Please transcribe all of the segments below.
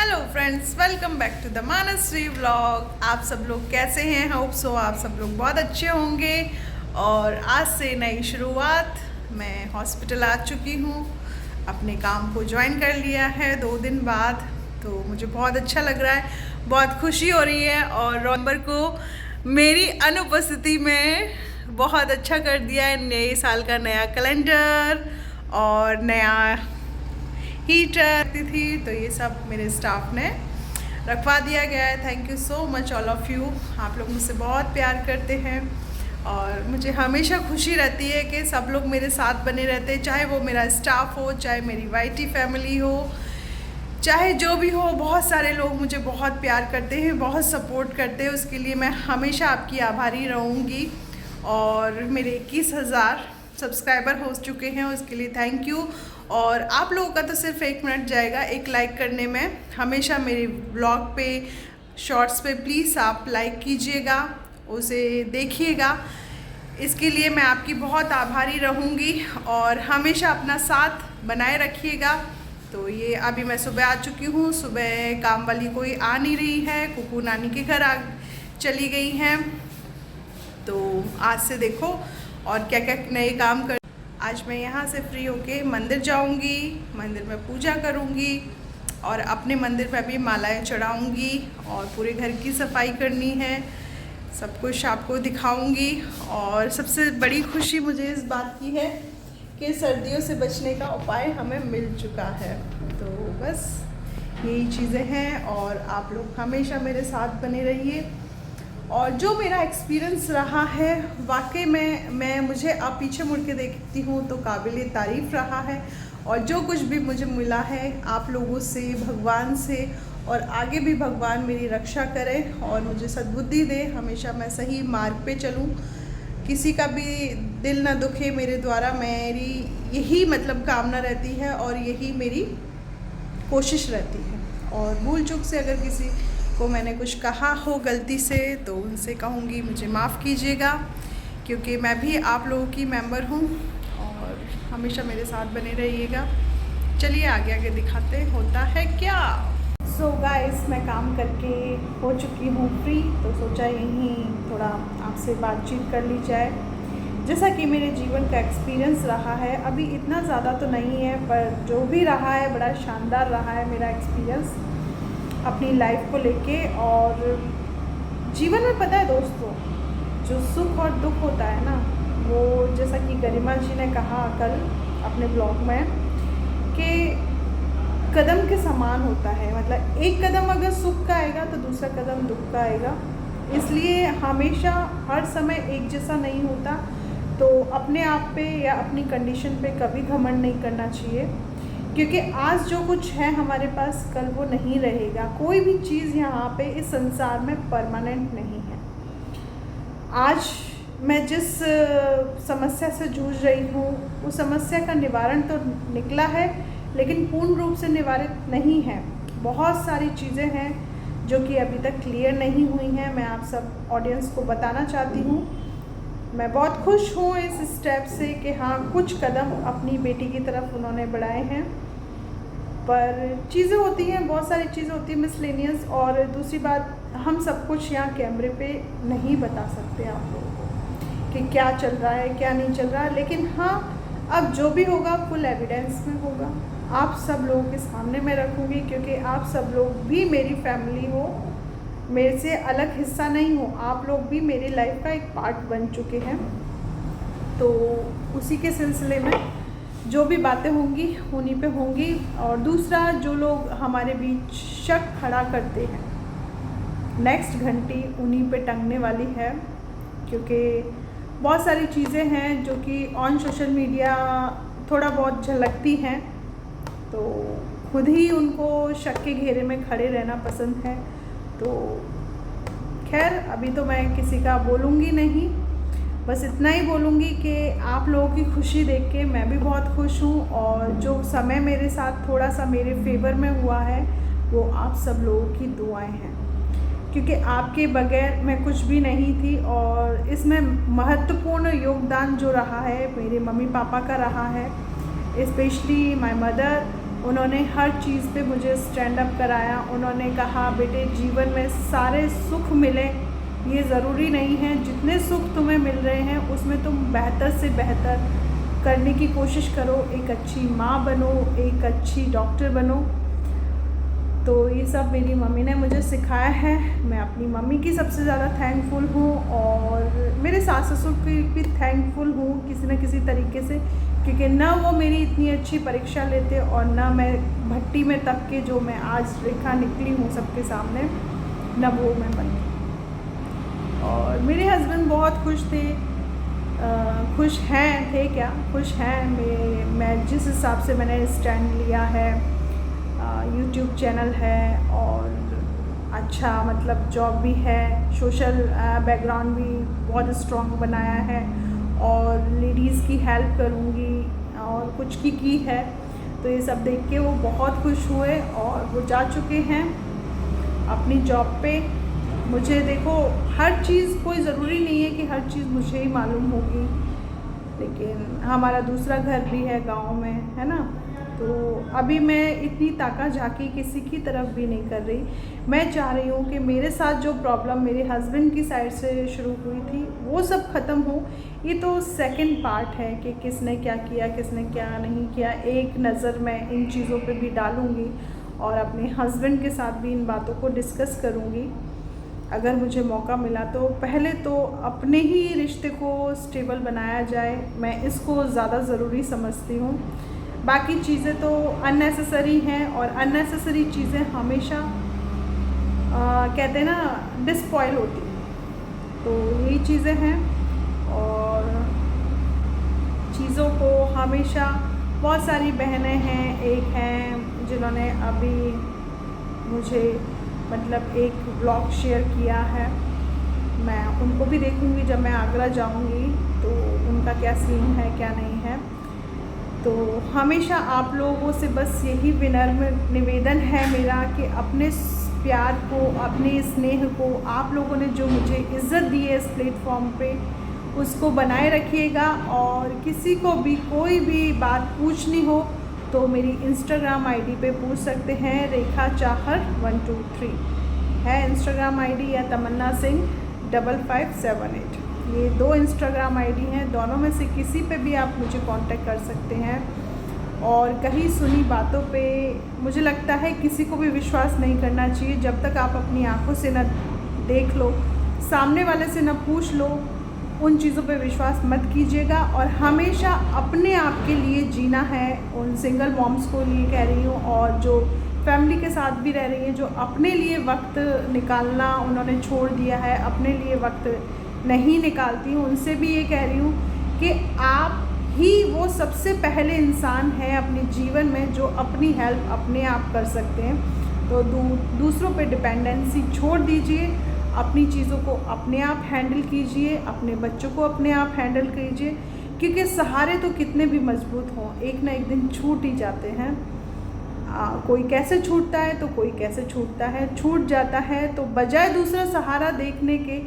Hello friends, welcome back to the Manasshree vlog. आप सब लोग कैसे हैं? होप सो आप सब लोग बहुत अच्छे होंगे। और आज से नई शुरुआत। मैं हॉस्पिटल आ चुकी हूँ, अपने काम को ज्वाइन कर लिया है 2 दिन बाद। तो मुझे बहुत अच्छा लग रहा है, बहुत खुशी हो रही है। और नवंबर को मेरी अनुपस्थिति में बहुत अच्छा कर दिया है। नए साल का नया कैलेंडर और नया हीटर थी, तो ये सब मेरे स्टाफ ने रखवा दिया गया है। Thank you so much all of you. आप लोग मुझसे बहुत प्यार करते हैं और मुझे हमेशा खुशी रहती है कि सब लोग मेरे साथ बने रहते हैं, चाहे वो मेरा स्टाफ हो, चाहे मेरी वाईटी फैमिली हो, चाहे जो भी हो। बहुत सारे लोग मुझे बहुत प्यार करते हैं, बहुत सपोर्ट करते हैं। उसके लिए मैं हमेशा आपकी आभारी रहूँगी। और मेरे 21,000 सब्सक्राइबर हो चुके हैं, उसके लिए थैंक यू। और आप लोगों का तो सिर्फ 1 मिनट जाएगा एक लाइक करने में। हमेशा मेरे ब्लॉग पे, शॉर्ट्स पे प्लीज़ आप लाइक कीजिएगा, उसे देखिएगा। इसके लिए मैं आपकी बहुत आभारी रहूँगी और हमेशा अपना साथ बनाए रखिएगा। तो ये अभी मैं सुबह आ चुकी हूँ। सुबह काम वाली कोई आ नहीं रही है, कुकू नानी के घर चली गई हैं। तो आज से देखो और क्या क्या नए काम कर। आज मैं यहाँ से फ्री होके मंदिर जाऊँगी, मंदिर में पूजा करूँगी और अपने मंदिर में भी मालाएं चढ़ाऊँगी और पूरे घर की सफाई करनी है। सब कुछ आपको दिखाऊँगी। और सबसे बड़ी खुशी मुझे इस बात की है कि सर्दियों से बचने का उपाय हमें मिल चुका है। तो बस यही चीज़ें हैं और आप लोग हमेशा मेरे साथ बने रहिए। और जो मेरा एक्सपीरियंस रहा है वाकई में, मैं मुझे अब पीछे मुड़ के देखती हूँ तो काबिल तारीफ़ रहा है। और जो कुछ भी मुझे मिला है आप लोगों से, भगवान से, और आगे भी भगवान मेरी रक्षा करे और मुझे सद्बुद्धि दे, हमेशा मैं सही मार्ग पे चलूँ, किसी का भी दिल ना दुखे मेरे द्वारा। मेरी यही कामना रहती है और यही मेरी कोशिश रहती है। और भूल चूक से अगर किसी को मैंने कुछ कहा हो गलती से तो उनसे कहूँगी मुझे माफ़ कीजिएगा, क्योंकि मैं भी आप लोगों की मेंबर हूँ। और हमेशा मेरे साथ बने रहिएगा। चलिए आगे आगे दिखाते होता है क्या। सो गाइस, मैं काम करके हो चुकी हूँ फ्री, तो सोचा यहीं थोड़ा आपसे बातचीत कर ली जाए। जैसा कि मेरे जीवन का एक्सपीरियंस रहा है, अभी इतना ज़्यादा तो नहीं है पर जो भी रहा है बड़ा शानदार रहा है मेरा एक्सपीरियंस अपनी लाइफ को लेके। और जीवन में पता है दोस्तों, जो सुख और दुख होता है ना, वो जैसा कि गरिमा जी ने कहा कल अपने ब्लॉग में कि कदम के समान होता है। एक कदम अगर सुख का आएगा तो दूसरा कदम दुख का आएगा। इसलिए हमेशा हर समय एक जैसा नहीं होता। तो अपने आप पे या अपनी कंडीशन पे कभी घमंड नहीं करना चाहिए, क्योंकि आज जो कुछ है हमारे पास कल वो नहीं रहेगा। कोई भी चीज़ यहाँ पे इस संसार में परमानेंट नहीं है। आज मैं जिस समस्या से जूझ रही हूँ उस समस्या का निवारण तो निकला है, लेकिन पूर्ण रूप से निवारित नहीं है। बहुत सारी चीज़ें हैं जो कि अभी तक क्लियर नहीं हुई हैं। मैं आप सब ऑडियंस को बताना चाहती हूँ। मैं बहुत खुश हूँ इस स्टेप से कि हाँ, कुछ कदम अपनी बेटी की तरफ उन्होंने बढ़ाए हैं। पर चीज़ें होती हैं, बहुत सारी चीज़ें होती हैं मिसलेनियस। और दूसरी बात, हम सब कुछ यहाँ कैमरे पे नहीं बता सकते आप लोगों को कि क्या चल रहा है क्या नहीं चल रहा है। लेकिन हाँ, अब जो भी होगा फुल एविडेंस में होगा, आप सब लोगों के सामने मैं रखूँगी, क्योंकि आप सब लोग भी मेरी फैमिली हो, मेरे से अलग हिस्सा नहीं हो। आप लोग भी मेरी लाइफ का एक पार्ट बन चुके हैं। तो उसी के सिलसिले में जो भी बातें होंगी उन्हीं पे होंगी। और दूसरा, जो लोग हमारे बीच शक खड़ा करते हैं, नेक्स्ट घंटी उन्हीं पे टंगने वाली है। क्योंकि बहुत सारी चीज़ें हैं जो कि ऑन सोशल मीडिया थोड़ा बहुत झलकती हैं, तो खुद ही उनको शक के घेरे में खड़े रहना पसंद है। तो खैर, अभी तो मैं किसी का बोलूँगी नहीं, बस इतना ही बोलूँगी कि आप लोगों की खुशी देख के मैं भी बहुत खुश हूँ। और जो समय मेरे साथ थोड़ा सा मेरे फेवर में हुआ है वो आप सब लोगों की दुआएं हैं, क्योंकि आपके बगैर मैं कुछ भी नहीं थी। और इसमें महत्वपूर्ण योगदान जो रहा है मेरे मम्मी पापा का रहा है, स्पेशली माय मदर, उन्होंने हर चीज़ पे मुझे स्टैंड अप कराया। उन्होंने कहा बेटे जीवन में सारे सुख मिले ये ज़रूरी नहीं है, जितने सुख तुम्हें मिल रहे हैं उसमें तुम बेहतर से बेहतर करने की कोशिश करो, एक अच्छी माँ बनो, एक अच्छी डॉक्टर बनो। तो ये सब मेरी मम्मी ने मुझे सिखाया है। मैं अपनी मम्मी की सबसे ज़्यादा थैंकफुल हूँ और मेरे सास ससुर की भी थैंकफुल हूँ किसी न किसी तरीके से, क्योंकि ना वो मेरी इतनी अच्छी परीक्षा लेते और ना मैं भट्टी में तब के जो मैं आज रेखा निकली हूँ सबके सामने, ना वो मैं बनी। और मेरे हस्बैंड बहुत खुश थे, खुश हैं, थे क्या, खुश हैं। मैं जिस हिसाब से मैंने स्टैंड लिया है, यूट्यूब चैनल है और अच्छा मतलब जॉब भी है, सोशल बैकग्राउंड भी बहुत स्ट्रॉन्ग बनाया है और लेडीज़ की हेल्प करूँगी और कुछ की है। तो ये सब देख के वो बहुत खुश हुए और वो जा चुके हैं अपनी जॉब पे। मुझे देखो हर चीज़, कोई ज़रूरी नहीं है कि हर चीज़ मुझे ही मालूम होगी, लेकिन हमारा दूसरा घर भी है गाँव में, है ना। तो अभी मैं इतनी ताका झाकी किसी की तरफ भी नहीं कर रही। मैं चाह रही हूँ कि मेरे साथ जो प्रॉब्लम मेरे हस्बैंड की साइड से शुरू हुई थी वो सब ख़त्म हो। ये तो सेकंड पार्ट है कि किसने क्या किया, किसने क्या नहीं किया। एक नज़र मैं इन चीज़ों पे भी डालूँगी और अपने हस्बैंड के साथ भी इन बातों को डिस्कस करूँगी अगर मुझे मौका मिला तो। पहले तो अपने ही रिश्ते को स्टेबल बनाया जाए, मैं इसको ज़्यादा ज़रूरी समझती हूँ। बाकी चीज़ें तो अननेसेसरी हैं और अननेसेसरी चीज़ें हमेशा कहते हैं ना डिस्पॉइल होती हैं। तो यही चीज़ें हैं और चीज़ों को हमेशा, बहुत सारी बहनें हैं, एक हैं जिन्होंने अभी मुझे मतलब एक ब्लॉग शेयर किया है, मैं उनको भी देखूंगी जब मैं आगरा जाऊंगी तो उनका क्या सीन है क्या नहीं है। तो हमेशा आप लोगों से बस यही विनम्र निवेदन है मेरा कि अपने प्यार को, अपने स्नेह को, आप लोगों ने जो मुझे इज़्ज़त दी है इस प्लेटफॉर्म पे, उसको बनाए रखिएगा। और किसी को भी कोई भी बात पूछनी हो तो मेरी इंस्टाग्राम आईडी पे पूछ सकते हैं, रेखा चाहर 123 है इंस्टाग्राम आईडी, या तमन्ना सिंह 5578। ये 2 इंस्टाग्राम आईडी हैं, दोनों में से किसी पे भी आप मुझे कांटेक्ट कर सकते हैं। और कहीं सुनी बातों पे मुझे लगता है किसी को भी विश्वास नहीं करना चाहिए जब तक आप अपनी आंखों से न देख लो, सामने वाले से न पूछ लो, उन चीज़ों पे विश्वास मत कीजिएगा। और हमेशा अपने आप के लिए जीना है, उन सिंगल मॉम्स को लिए कह रही हूँ और जो फैमिली के साथ भी रह रही हैं, जो अपने लिए वक्त निकालना उन्होंने छोड़ दिया है, अपने लिए वक्त नहीं निकालती हूँ, उनसे भी ये कह रही हूँ कि आप ही वो सबसे पहले इंसान हैं अपने जीवन में जो अपनी हेल्प अपने आप कर सकते हैं। तो दूसरों पे डिपेंडेंसी छोड़ दीजिए, अपनी चीज़ों को अपने आप हैंडल कीजिए, अपने बच्चों को अपने आप हैंडल कीजिए, क्योंकि सहारे तो कितने भी मजबूत हों एक ना एक दिन छूट ही जाते हैं। कोई कैसे छूटता है तो कोई कैसे छूटता है, छूट जाता है। तो बजाय दूसरा सहारा देखने के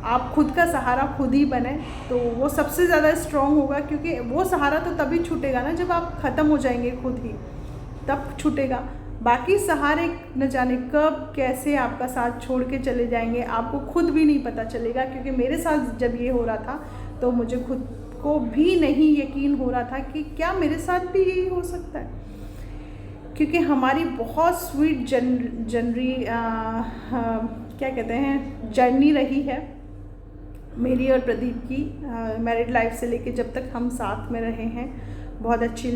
आप खुद का सहारा खुद ही बने तो वो सबसे ज़्यादा स्ट्रॉन्ग होगा, क्योंकि वो सहारा तो तभी छूटेगा ना जब आप ख़त्म हो जाएंगे खुद ही, तब छूटेगा। बाकी सहारे न जाने कब कैसे आपका साथ छोड़ के चले जाएंगे, आपको खुद भी नहीं पता चलेगा। क्योंकि मेरे साथ जब ये हो रहा था तो मुझे खुद को भी नहीं यकीन हो रहा था कि क्या मेरे साथ भी यही हो सकता है, क्योंकि हमारी बहुत स्वीट क्या कहते हैं जर्नी रही है मेरी और प्रदीप की, मैरिड लाइफ से लेके जब तक हम साथ में रहे हैं, बहुत अच्छी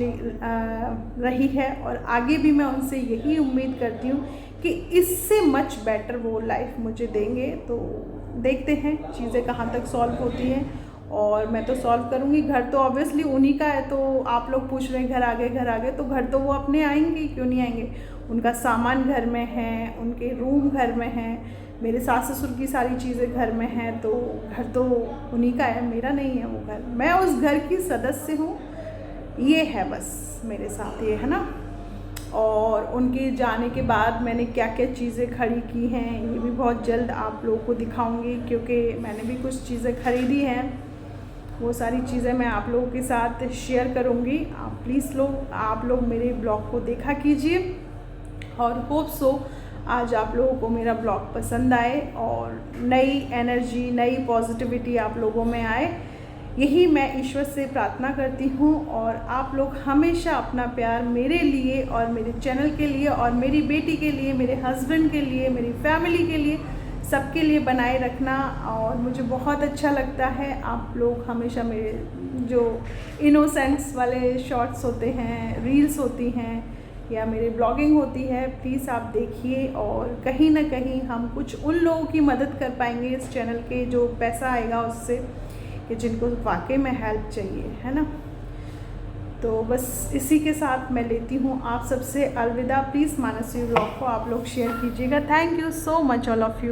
रही है। और आगे भी मैं उनसे यही उम्मीद करती हूँ कि इससे मच बेटर वो लाइफ मुझे देंगे। तो देखते हैं चीज़ें कहाँ तक सॉल्व होती हैं, और मैं तो सॉल्व करूँगी। घर तो ऑब्वियसली उन्हीं का है, तो आप लोग पूछ रहे हैं घर आ गए, तो घर तो वो अपने आएंगे, क्यों नहीं आएंगे। उनका सामान घर में है, उनके रूम घर में हैं, मेरे सास ससुर की सारी चीज़ें घर में हैं, तो घर तो उन्हीं का है, मेरा नहीं है वो घर। मैं उस घर की सदस्य हूँ, ये है बस मेरे साथ, ये है ना। और उनके जाने के बाद मैंने क्या क्या चीज़ें खड़ी की हैं ये भी बहुत जल्द आप लोगों को दिखाऊंगी, क्योंकि मैंने भी कुछ चीज़ें खरीदी हैं वो सारी चीज़ें मैं आप लोगों के साथ शेयर करूँगी। आप प्लीज़ आप लोग मेरे ब्लॉग को देखा कीजिए और होप सो आज आप लोगों को मेरा ब्लॉग पसंद आए और नई एनर्जी, नई पॉजिटिविटी आप लोगों में आए, यही मैं ईश्वर से प्रार्थना करती हूँ। और आप लोग हमेशा अपना प्यार मेरे लिए और मेरे चैनल के लिए और मेरी बेटी के लिए, मेरे हस्बैंड के लिए, मेरी फैमिली के लिए, सबके लिए बनाए रखना। और मुझे बहुत अच्छा लगता है आप लोग हमेशा मेरे जो इनोसेंस वाले शॉर्ट्स होते हैं, रील्स होती हैं या मेरी ब्लॉगिंग होती है, प्लीज़ आप देखिए और कहीं ना कहीं हम कुछ उन लोगों की मदद कर पाएंगे इस चैनल के जो पैसा आएगा उससे, कि जिनको वाकई में हेल्प चाहिए, है ना। तो बस इसी के साथ मैं लेती हूँ आप सबसे अलविदा। प्लीज़ मानसवी व्लॉग को आप लोग शेयर कीजिएगा। Thank you so much all of you.